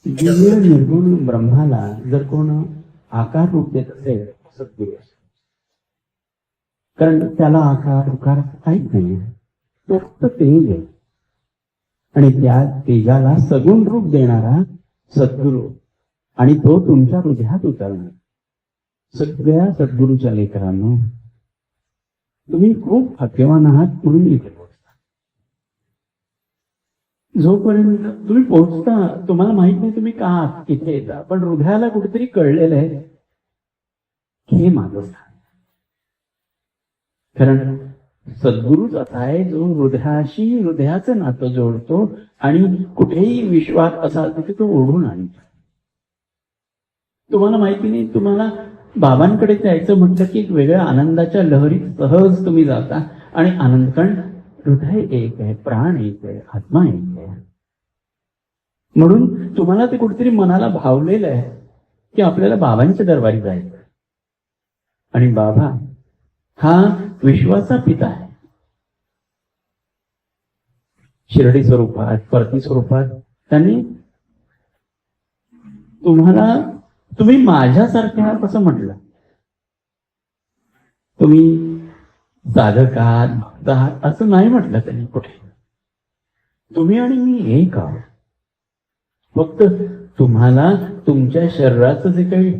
दिव्य निर्गुण ब्रह्माला जर कोण आकार रूप देत असेल सद्गुरू असेल. कारण त्याला आकार उकार काहीच नाही, तो फक्त तेज आहे. आणि त्या तेजाला सगुण रूप देणारा सद्गुरू, आणि तो तुमच्या हृदयात उतरणार. सगळ्या सद्गुरूच्या लेकरांनो, तुम्ही खूप भाग्यवान आहात म्हणून इथे पोहोचता. जोपर्यंत तुम्ही पोहोचता तुम्हाला माहित नाही तुम्ही का आहात, इथे येता, पण हृदयाला कुठेतरी कळलेलं आहे की हे माझं स्थान. कारण सद्गुरूच असा आहे जो हृदयाशी हृदयाचं नातं जोडतो आणि कुठेही विश्वास असा तिथे तो ओढून आणतो. तुम्हाला माहिती नाही, तुम्हाला बाबांकडे जायचं म्हटलं की एक वेगळ्या आनंदाच्या लहरीत सहज तुम्ही जाता. आणि आनंद, कारण हृदय एक आहे, प्राण एक आहे, आत्मा एक आहे. म्हणून तुम्हाला ते कुठेतरी मनाला भावलेलं आहे की आपल्याला बाबांच्या दरबारी जायचं. आणि बाबा हा विश्वाचा पिता आहे. शिर्डी स्वरूपात, परती स्वरूपात त्यांनी तुम्ही माझ्यासारखे आहात असं म्हटलं. तुम्ही साधक आहात, भक्त आहात असं नाही म्हटलं त्यांनी कुठे. तुम्ही आणि मी एक आहोत. फक्त तुम्हाला तुमच्या शरीराचं जे काही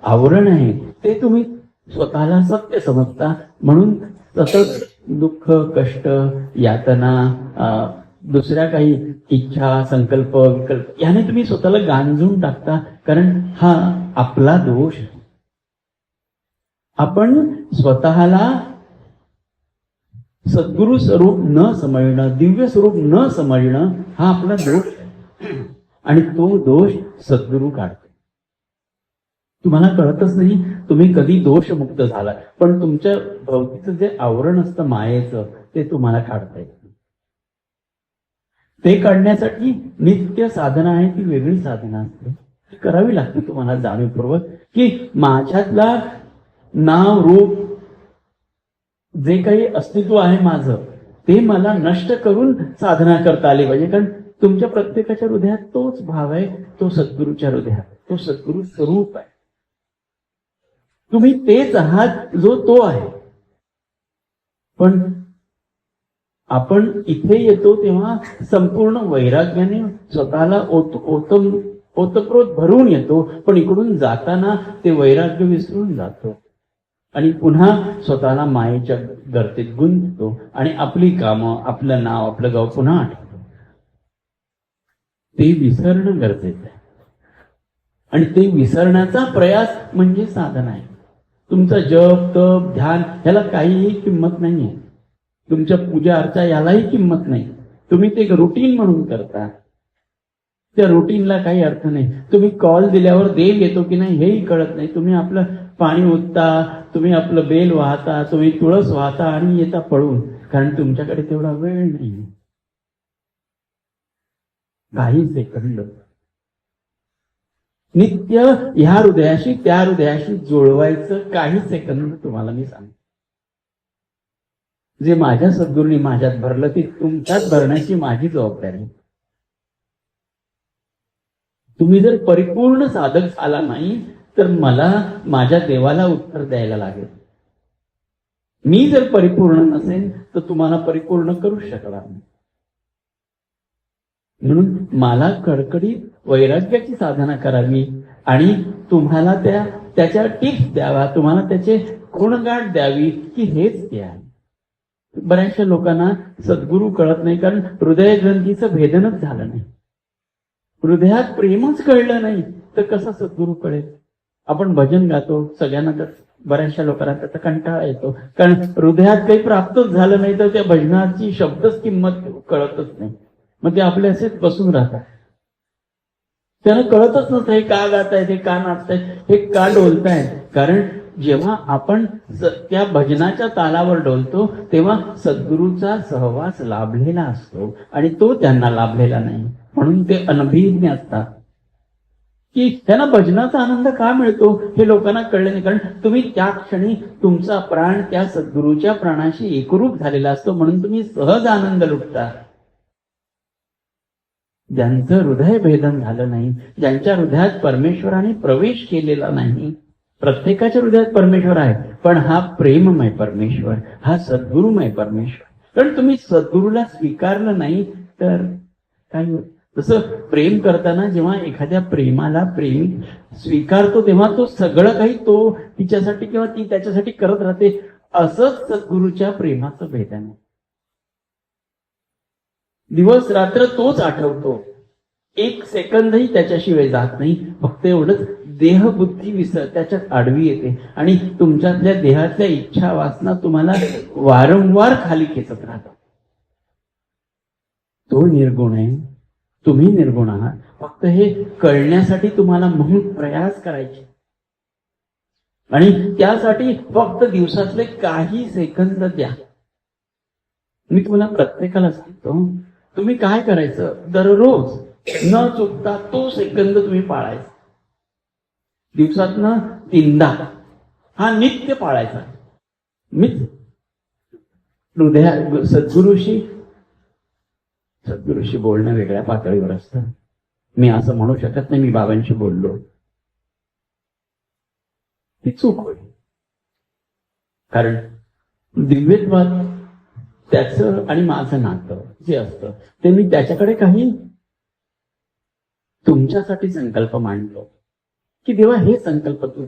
आवरण आहे ते तुम्ही स्वतःला सत्य समजता, म्हणून सतत दुःख, कष्ट, यातना, दुसऱ्या काही इच्छा, संकल्प, विकल्प याने तुम्ही स्वतःला गांजून टाकता. कारण हा आपला दोष आहे. आपण स्वतःला सद्गुरु स्वरूप न समजणं, दिव्य स्वरूप न समजणं हा आपला दोष आहे. आणि तो दोष सद्गुरु काढतो. तुम्हाला कळतच नाही तुम्ही कधी दोषमुक्त झाला, पण तुमच्या भोवतीचं जे आवरण असतं मायेचं ते तुम्हाला काढता येत. ते काढण्यासाठी नित्य साधना आहे, ती वेगळी साधना असते, ती करावी लागते तुम्हाला जाणीवपूर्वक. की माझ्यातला नाव रूप जे काही अस्तित्व आहे माझं ते मला नष्ट करून साधना करता आली पाहिजे. कारण तुमच्या प्रत्येकाच्या हृदयात तोच भाव आहे, तो सद्गुरूच्या हृदयात, तो सद्गुरू स्वरूप आहे. तुम्ही तेच आहात जो तो आहे. पण आपण इथे येतो तेव्हा संपूर्ण वैराग्याने स्वतःला ओतप्रोत भरून येतो, पण इकडून जाताना ते वैराग्य विसरून जातो आणि पुन्हा स्वतःला मायेच्या गर्तेत गुंततो आणि आपली कामं, आपलं नाव, आपलं गाव पुन्हा आठवतो. ते विसरणं गरजेचं आहे. आणि ते विसरण्याचा प्रयास म्हणजे साधना आहे. तुमचा जप, तप, ध्यान ह्याला काहीही किंमत नाहीये. तुमच्या पूजा अर्चा यालाही किंमत नाही. तुम्ही ते रुटीन म्हणून करता, त्या रुटीनला काही अर्थ नाही. तुम्ही कॉल दिल्यावर देव येतो की नाही हेही कळत नाही. तुम्ही आपलं पाणी ओतता, तुम्ही आपलं बेल वाहता, तुम्ही तुळस वाहता आणि येता पळून, कारण तुमच्याकडे तेवढा वेळ नाही. काही सेकंद नित्य ह्या हृदयाशी त्या हृदयाशी जुळवायचं. काही सेकंद तुम्हाला मी सांगतो, जे माझ्या सद्गुरूंनी माझ्यात भरलं ते तुमच्यात भरण्याची माझी जबाबदारी. तुम्ही जर परिपूर्ण साधक झाला नाही तर मला माझ्या देवाला उत्तर द्यायला लागेल. मी जर परिपूर्ण नसेल तर तुम्हाला परिपूर्ण करू शकणार नाही. म्हणून मला कडकडीत वैराग्याची साधना करावी आणि तुम्हाला त्याच्या टिप्स द्यावा, तुम्हाला त्याचे गुणगाठ द्यावी की हेच ते आहे. बऱ्याचशा लोकांना सद्गुरू कळत नाही, कारण हृदय ग्रंथीचं भेदनच झालं नाही. हृदयात प्रेमच कळलं नाही तर कसा सद्गुरू कळेल. आपण भजन गातो, सगळ्यांना तर बऱ्याचशा लोकांना त्याचा कंटाळा येतो, कारण हृदयात काही प्राप्तच झालं नाही तर त्या भजनाची शब्दच किंमत कळतच नाही. मग ते आपले असेच बसून राहतात. त्यांना कळतच नसतं हे का गातायत, हे का नाचतायत, हे का डोलतायत. कारण जेव्हा आपण त्या भजनाच्या तालावर डोलतो तेव्हा सद्गुरूचा सहवास लाभलेला असतो आणि तो त्यांना लाभलेला नाही. म्हणून ते अनभिज्ञ असतात की त्यांना भजनाचा आनंद का मिळतो हे लोकांना कळले नाही. कारण तुम्ही त्या क्षणी तुमचा प्राण त्या सद्गुरूच्या प्राणाशी एकरूप झालेला असतो, म्हणून तुम्ही सहज आनंद लुटता. ज्यांचं हृदय भेदन झालं नाही, ज्यांच्या हृदयात परमेश्वराने प्रवेश केलेला नाही. प्रत्येकाच्या हृदयात परमेश्वर आहे, पण हा प्रेममय परमेश्वर, हा सद्गुरुमय परमेश्वर. कारण तुम्ही सद्गुरूला स्वीकारलं नाही तर काय होईल? जसं प्रेम करताना जेव्हा एखाद्या प्रेमाला प्रेमी स्वीकारतो तेव्हा तो सगळं काही तो तिच्यासाठी किंवा ती त्याच्यासाठी करत राहते. असंच सद्गुरूच्या प्रेमाचं भेदन आहे. दिवस रात्र तोच आठवतो, एक सेकंदही त्याच्याशिवाय जात नाही. फक्त एवढंच, देहबुद्धी त्याच्यात आडवी येते आणि तुमच्यातल्या देहातल्या इच्छा वासना तुम्हाला वारंवार खाली खेचत राहतात. तो निर्गुण आहे, तुम्ही निर्गुण आहात. फक्त हे कळण्यासाठी तुम्हाला म्हणून प्रयास करायचे आणि त्यासाठी फक्त दिवसातले काही सेकंद द्या. मी तुम्हाला प्रत्येकाला सांगतो, तुम्ही काय करायचं, दररोज न चुकता तो सेकंद तुम्ही पाळायचा. दिवसातनं 3दा हा नित्य पाळायचा. मी हृदया सद्गुरूशी बोलणं वेगळ्या पातळीवर असतं. मी असं म्हणू शकत नाही मी बाबांशी बोललो, ती चूक होईल. कारण दिव्यत्वात त्याचं आणि माझं नातं जे असतं ते मी त्याच्याकडे काही तुमच्यासाठी संकल्प मांडलो की देवा हे संकल्प तू,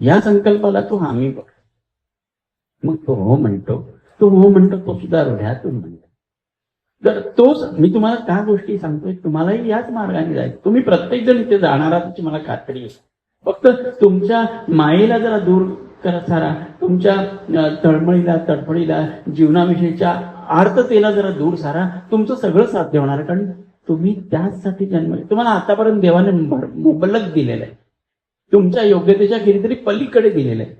या संकल्पाला तू हामी बघ. मग तो हो म्हणतो, तो सुद्धा हृदयातून म्हणतो. तर तोच मी तुम्हाला त्या गोष्टी सांगतोय, तुम्हालाही याच मार्गाने जायचं. तुम्ही प्रत्येक जण इथे जाणार आहात त्याची मला खात्री आहे. फक्त तुमच्या मायेला जरा दूर करा सारा, तुमच्या तळमळीला तडफडीला जीवनाविषयीच्या आर्ततेला जरा दूर सारा, तुमचं सगळं साध्य होणार. कारण तुम्ही त्याचसाठी जन्म, तुम्हाला आतापर्यंत देवाने मुबलक दिलेलं आहे, तुमच्या योग्यतेच्या कितीतरी पलीकडे दिलेलं आहे.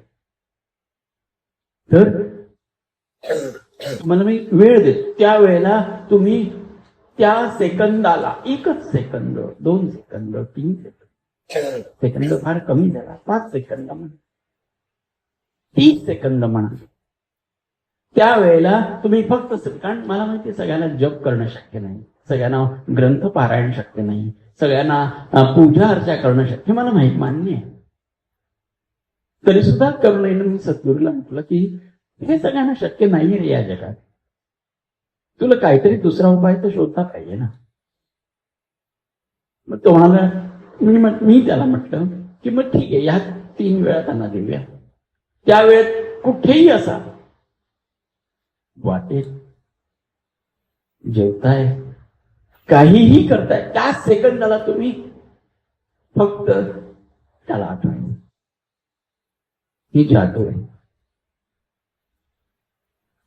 तर तुम्हाला मी वेळ देतो, त्या वेळेला तुम्ही त्या सेकंदाला, एकच सेकंद, 2 सेकंद, 3 सेकंद फार कमी झाला, 5 सेकंद म्हणा, 30 सेकंद म्हणा, त्यावेळेला तुम्ही फक्त, कारण मला माहिती सगळ्यांना जप करणं शक्य नाही, सगळ्यांना ग्रंथ पारायण शक्य नाही, सगळ्यांना पूजा अर्चा करणं शक्य, मला माहित मान्य आहे. तरी सुद्धा करुणेनं मी सद्गुरूला म्हटलं की हे सगळ्यांना शक्य नाही रे या जगात, तुला काहीतरी दुसरा उपाय तर शोधता पाहिजे ना. मग तो म्हणाला, मी त्याला म्हटलं की मग ठीक आहे, या 3 वेळा त्यांना देऊया. त्या वेळेत कुठेही असा, वाटेत जेवताय, काहीही करताय, त्याच सेकंदाला तुम्ही फक्त त्याला आठवायचं, ही जादू आहे.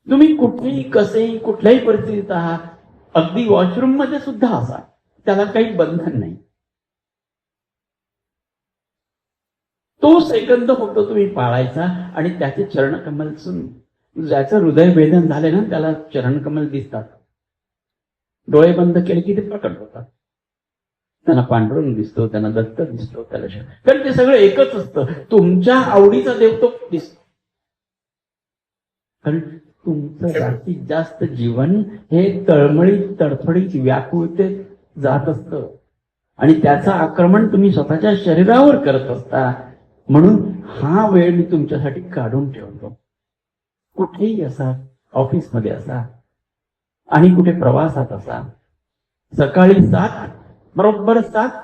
तुम्ही कुठेही कसेही कुठल्याही परिस्थितीत आहात, अगदी वॉशरूम मध्ये सुद्धा असा, त्याला काही बंधन नाही. तो सेकंद फक्त तुम्ही पाळायचा आणि त्याचे चरणकमल, ज्याचं हृदय भेदन झाले ना त्याला चरणकमल दिसतात. डोळे बंद केले की ते प्रकट होतात. त्यांना पांडुरंग दिसतो, त्यांना दत्त दिसतो, त्याला कारण ते सगळं एकच असतं. तुमच्या आवडीचा देव तो दिसतो. कारण तुमचं जास्तीत जास्त जीवन हे तळमळीत तडफडीत व्याकुळतेत जात असतं आणि त्याचं आक्रमण तुम्ही स्वतःच्या शरीरावर करत असता. म्हणून हा वेळ मी तुमच्यासाठी काढून ठेवतो. कुठेही असा, ऑफिसमध्ये असा आणि कुठे प्रवासात असा, सकाळी 7, बरोबर 7,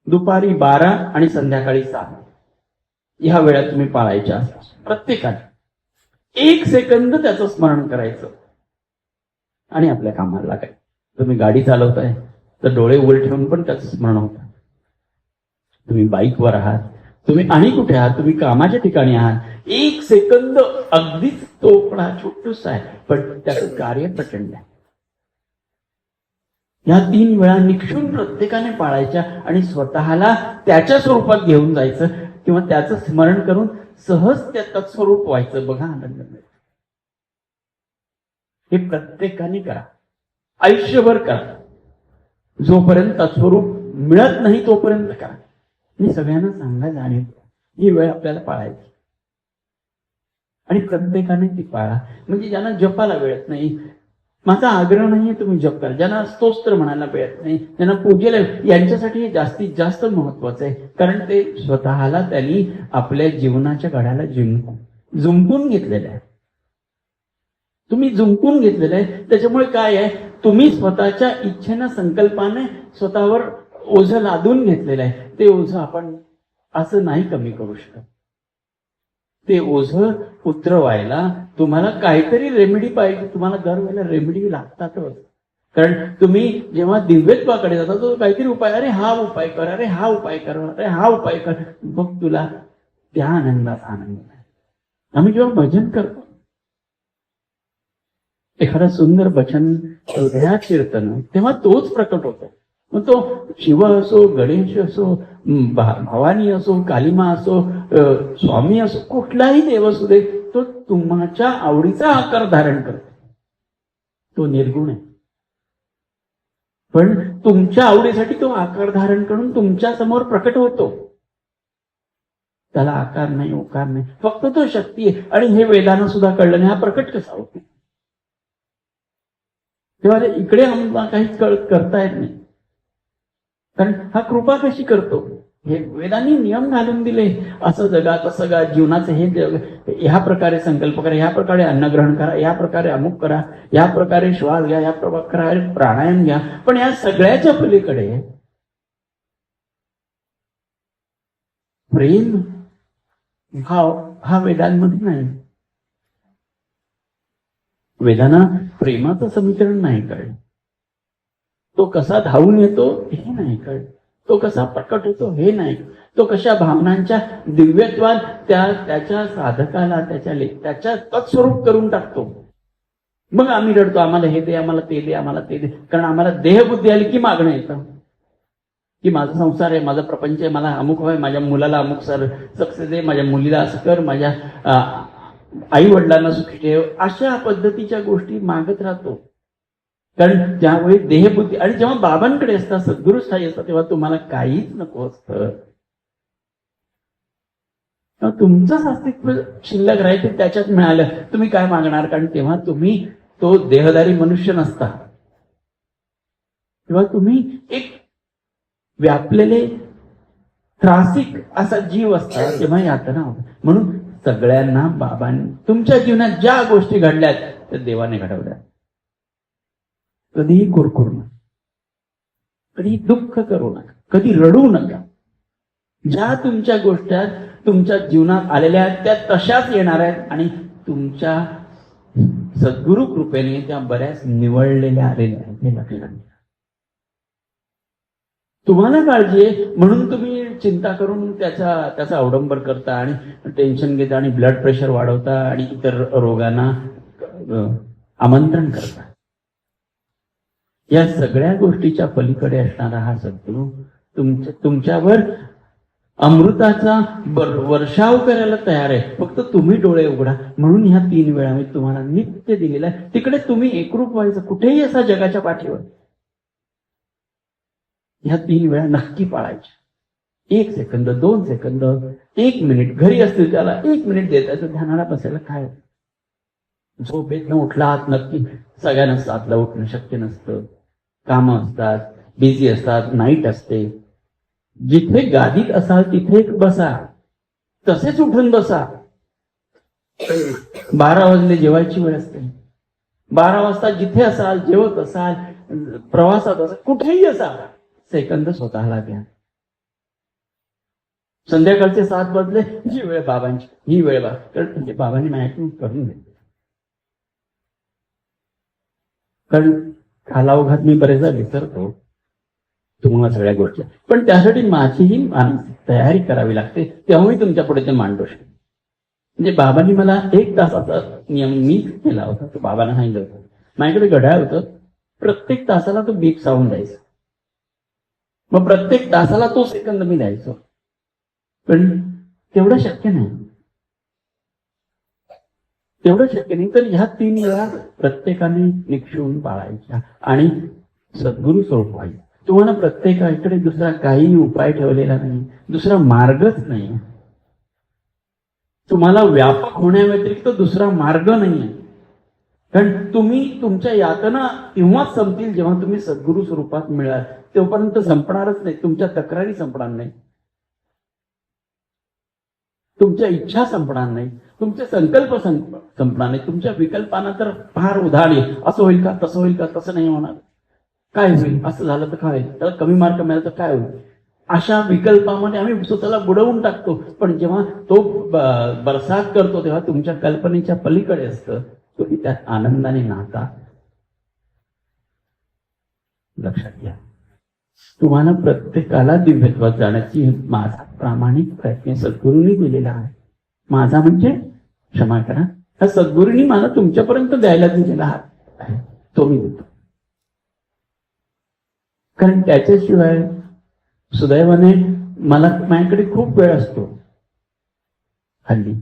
दुपारी 12 आणि संध्याकाळी 7 ह्या वेळा तुम्ही पाळायच्या असतात. प्रत्येकाने 1 सेकंद त्याचं स्मरण करायचं आणि आपल्या कामाला लागायचं. तुम्ही गाडी चालवताय तर डोळे उघडे ठेवून पण त्याचं स्मरण होतं. तुम्ही बाईकवर आहात, तुम्ही आणि कुठे आहात, तुम्ही कामाच्या ठिकाणी आहात, 1 सेकंद अगदीच तोकडा छोटूसा आहे पण त्याचं कार्य प्रचंड आहे. या 3 वेळा निक्षून प्रत्येकाने पाळायच्या आणि स्वतःला त्याच्या स्वरूपात घेऊन जायचं किंवा त्याचं स्मरण करून सहज त्या तत्स्वरूप व्हायचं. बघा आनंद मिळतो. हे प्रत्येकाने करा, आयुष्यभर करा. जोपर्यंत तत्स्वरूप मिळत नाही तोपर्यंत करा. मी सगळ्यांना सांगायचं आणि ही वेळ आपल्याला पाळायची आणि प्रत्येकाने ती पाळा. म्हणजे ज्यांना जपाला वेळत नाही माझा आग्रह नाहीये तुम्ही जप करा. ज्यांना स्तोत्र म्हणायला मिळत नाही, ज्यांना पूजेला, यांच्यासाठी हे जास्तीत जास्त महत्वाचं आहे. कारण ते स्वतःला त्यांनी आपल्या जीवनाच्या घड्याला जुंपून घेतलेलं आहे. तुम्ही जुंपून घेतलेलं आहे. त्याच्यामुळे काय आहे, तुम्ही स्वतःच्या इच्छेनं संकल्पाने स्वतःवर ओझं लादून घेतलेलं आहे. ते ओझं आपण असं नाही कमी करू शकत. ते ओझं उतरवायला तुम्हाला काहीतरी रेमेडी पाहिजे. तुम्हाला दरवेळेला रेमेडी लागतातच. कारण तुम्ही जेव्हा दिव्यत्वाकडे जाता तो काहीतरी उपाय, अरे हा उपाय कर, अरे हा उपाय कर, अरे हा उपाय कर, बघ तुला त्या आनंदाचा आनंद आहे. आम्ही जेव्हा भजन करतो, एखादं सुंदर भजन हृदयात शिरतं, तेव्हा तोच प्रकट होतो. मग तो शिव असो, गणेश असो, भवानी असो, कालिमा असो, स्वामी असो, कुठलाही देव असू दे, तो तुमच्या आवडीचा आकार धारण करतो. तो निर्गुण आहे, पण तुमच्या आवडीसाठी तो आकार धारण करून तुमच्या समोर प्रकट होतो. त्याला आकार नाही, उकार नाही, फक्त तो शक्ती आहे. आणि हे वेदांना सुद्धा कळलं नाही, हा प्रकट कसा होतो. तेव्हा इकडे आम्हाला काहीच करता येत नाही. कारण हा कृपा कशी करतो, हे वेदांनी नियम घालून दिले. असं जगा, तसं जगा, जीवनाचं हे जग, ह्या प्रकारे संकल्प करा, ह्या प्रकारे अन्नग्रहण करा, या प्रकारे अमुक करा, या प्रकारे श्वास घ्या, या प्रकारे प्राणायाम घ्या. पण या सगळ्याच्या पलीकडे प्रेम भाव हा वेदांमध्ये नाही. वेदांना प्रेमाचं समीकरण नाही कळलं. तो कसा धावून येतो हे नाही कळलं. तो कसा प्रकट होतो हे नाही. तो कशा भावनांच्या दिव्यत्वात त्याच्या साधकाला त्याच्या तत्स्वरूप करून टाकतो. मग आम्ही रडतो, आम्हाला हे दे, आम्हाला ते दे, आम्हाला ते दे. कारण आम्हाला देहबुद्धी आली की मागणं येतं, की माझा संसार आहे, माझा प्रपंच आहे, मला अमुक हवंय, माझ्या मुलाला अमुक सक्सेस दे, माझ्या मुलीला असं कर, माझ्या आई वडिलांना सुखी ठेव. अशा पद्धतीच्या गोष्टी मागत राहतो. कारण त्यावेळी देहबुद्धी, आणि जेव्हा बाबांकडे असतात, सद्गुरु स्थायी असतात, तेव्हा तुम्हाला काहीच नको असतं. तुमचंच अस्तित्व शिल्लक राहायचं त्याच्यात मिळालं, तुम्ही काय मागणार? कारण तेव्हा तुम्ही तो देहधारी मनुष्य नसता. तेव्हा तुम्ही एक व्यापलेले त्रासिक असा जीव असता. तेव्हा यातना होता. म्हणून सगळ्यांना बाबांनी तुमच्या जीवनात ज्या गोष्टी घडल्यात त्या देवाने घडवल्या. कधीही कुरकुर नका, कधी दुःख करू नका, कधी रडू नका. ज्या तुमच्या गोष्टी तुमच्या जीवनात आलेल्या आहेत त्या तशाच येणार आहेत. आणि तुमच्या सद्गुरु कृपेने त्या बऱ्याच निवडलेल्या आलेल्या आहेत. हे लक्षात घ्या. तुम्हाला काळजी आहे म्हणून तुम्ही चिंता करून त्याचा अवडंबर करता आणि टेन्शन घेता आणि ब्लड प्रेशर वाढवता आणि इतर रोगांना आमंत्रण करता. या सगळ्या गोष्टीच्या पलीकडे असणारा हा सद्गुरु तुमच्यावर अमृताचा वर्षाव करायला तयार आहे. फक्त तुम्ही डोळे उघडा. म्हणून ह्या 3 वेळा मी तुम्हाला नित्य दिलेला आहे. तिकडे तुम्ही एकरूप व्हायचं, कुठेही असा जगाच्या पाठीवर. ह्या 3 वेळा नक्की पाळायच्या. 1 सेकंद, 2 सेकंद, 1 मिनिट. घरी असतील त्याला 1 मिनिट देतायचं. ध्यानाला बसायला काय, झोपेतनं उठलात नक्की. सगळ्यांना 7ला उठणं शक्य नसतं, कामं असतात, बिझी असतात, नाईट असते. जिथे गादीत असाल तिथे बसा, तसेच उठून बसा. 12 वाजले जेवायची वेळ असते. 12 वाजता जिथे असाल, जेवत असाल, प्रवासात असाल, कुठेही असाल, सेकंद स्वतःला द्या. संध्याकाळचे 7 वाजले, ही वेळ बाबांची, ही वेळ म्हणजे बाबांनी माझ्याकडून करून घेतली. कारण कालावघात मी बरेचदा विसरतो तुम्हाला सगळ्या गोष्टी. पण त्यासाठी माझीही मानसिक तयारी करावी लागते. तेव्हा मी तुमच्या पुढे ते मांडू शकतो. म्हणजे बाबांनी मला 1 तासाचा नियम मी केला होता. तो बाबांना सांगितलं होतं. माझ्याकडे घड्याळ होतं. प्रत्येक तासाला तो बीप साऊंड द्यायचा. मग प्रत्येक तासाला तो सेकंद मी द्यायचो. पण तेवढं शक्य नाही. तर ह्या 3 वेळा प्रत्येकाने निक्षून पाळायच्या आणि सद्गुरु स्वरूप व्हायचं. तुम्हाला प्रत्येकाकडे दुसरा काही उपाय ठेवलेला नाही, दुसरा मार्गच नाही. तुम्हाला व्यापक होण्याव्यतिरिक्त दुसरा मार्ग नाहीये. कारण तुम्ही तुमच्या यातना तेव्हाच संपतील जेव्हा तुम्ही सद्गुरु स्वरूपात मिळाल. तोपर्यंत संपणारच नाही. तुमच्या तक्रारी संपणार नाही, तुमच्या इच्छा संपणार नाही, तुमचे संकल्प संपणार नाही. तुमच्या विकल्पांना तर फार उधाण आहे. असं होईल का, तसं होईल का, तसं नाही होणार, काय होईल, असं झालं तर काय होईल, त्याला कमी मार्क मिळाला तर काय होईल, अशा विकल्पामध्ये आम्ही स्वतःला बुडवून टाकतो. पण जेव्हा तो बरसात करतो तेव्हा तुमच्या कल्पनेच्या पलीकडे असतं. तुम्ही त्यात आनंदाने नाहता. लक्षात घ्या, तुम्हाला प्रत्येकाला दिव्यत्वात जाण्याची माझा प्रामाणिक प्रयत्न सद्गुरूंनी दिलेला आहे. माझा म्हणजे क्षमा करा, हा सद्गुरूंनी मला तुमच्यापर्यंत द्यायला दिलेला आहे, तो मी देतो. कारण त्याच्याशिवाय सुदैवाने मला माझ्याकडे खूप वेळ असतो. हल्ली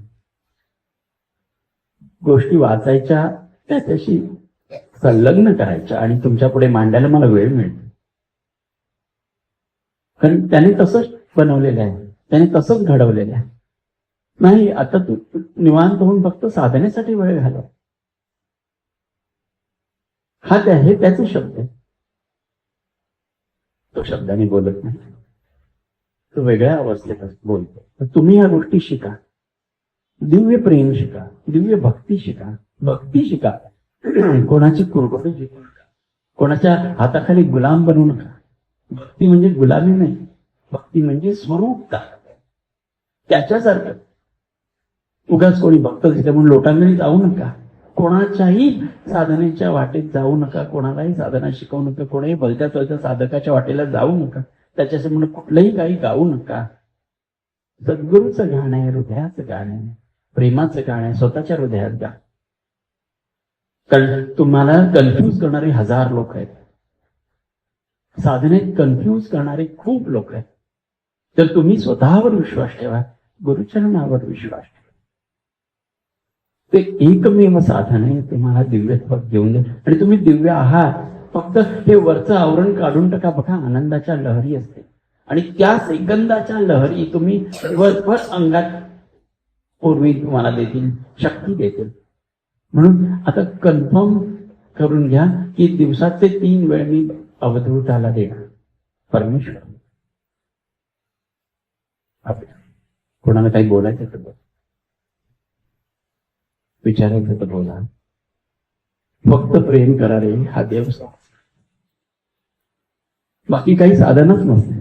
गोष्टी वाचायच्या, त्याच्याशी संलग्न करायच्या आणि तुमच्या पुढे मांडायला मला वेळ मिळतो. कारण त्याने तसंच बनवलेलं आहे, त्याने तसंच घडवलेलं आहे. नाही आता तू निवांत होऊन फक्त साधनेसाठी वेळ घालव, हा हे त्याचे शब्द आहे. तो शब्दाने बोलत नाही, तो वेगळ्या अवस्थेत बोलतो. तर तुम्ही ह्या गोष्टी शिका. दिव्य प्रेम शिका, दिव्य भक्ती शिका, भक्ती शिका. कोणाची कुरघोडी शिकू नका, कोणाच्या हाताखाली गुलाम बनवू नका. भक्ती म्हणजे गुलामी नाही, भक्ती म्हणजे स्वरूपता. त्याच्यासारखं उगाच कोणी भक्त दिसलं म्हणून लोटांगणी जाऊ नका. कोणाच्याही साधनेच्या वाटेत जाऊ नका, कोणालाही साधना शिकवू नका, कोणाही भलत्या चलत्या साधकाच्या वाटेला जाऊ नका, त्याच्याशी म्हणून कुठलंही काही गाऊ नका. सद्गुरूचं गाणं आहे, हृदयाचं गाणं आहे, प्रेमाचं गाणं आहे, स्वतःच्या हृदयात गा. कारण तुम्हाला कन्फ्यूज करणारे हजार लोक आहेत, साधनेत कन्फ्यूज करणारे खूप लोक आहेत. तर तुम्ही स्वतःवर विश्वास ठेवा, गुरुचरणावर विश्वास ठेवा. ते एकमेव साधन आहे तुम्हाला दिव्यत्वात घेऊन जाईल. आणि तुम्ही दिव्य आहात. फक्त हे वरचं आवरण काढून टाका. बघा, आनंदाच्या लहरी असते आणि त्या सेकंदाच्या लहरी तुम्ही दिवसभर अंगात पूर्वी तुम्हाला देतील, शक्ती देतील. म्हणून आता कन्फर्म करून घ्या की दिवसाचे 3 वेळ मी अवधूताला देणार. परमेश्वर, कोणाला काही बोलायचं तर बोल, विचारायचं तर बोला. फक्त प्रेम करा रे, हा देव. बाकी काही साधनच नसते.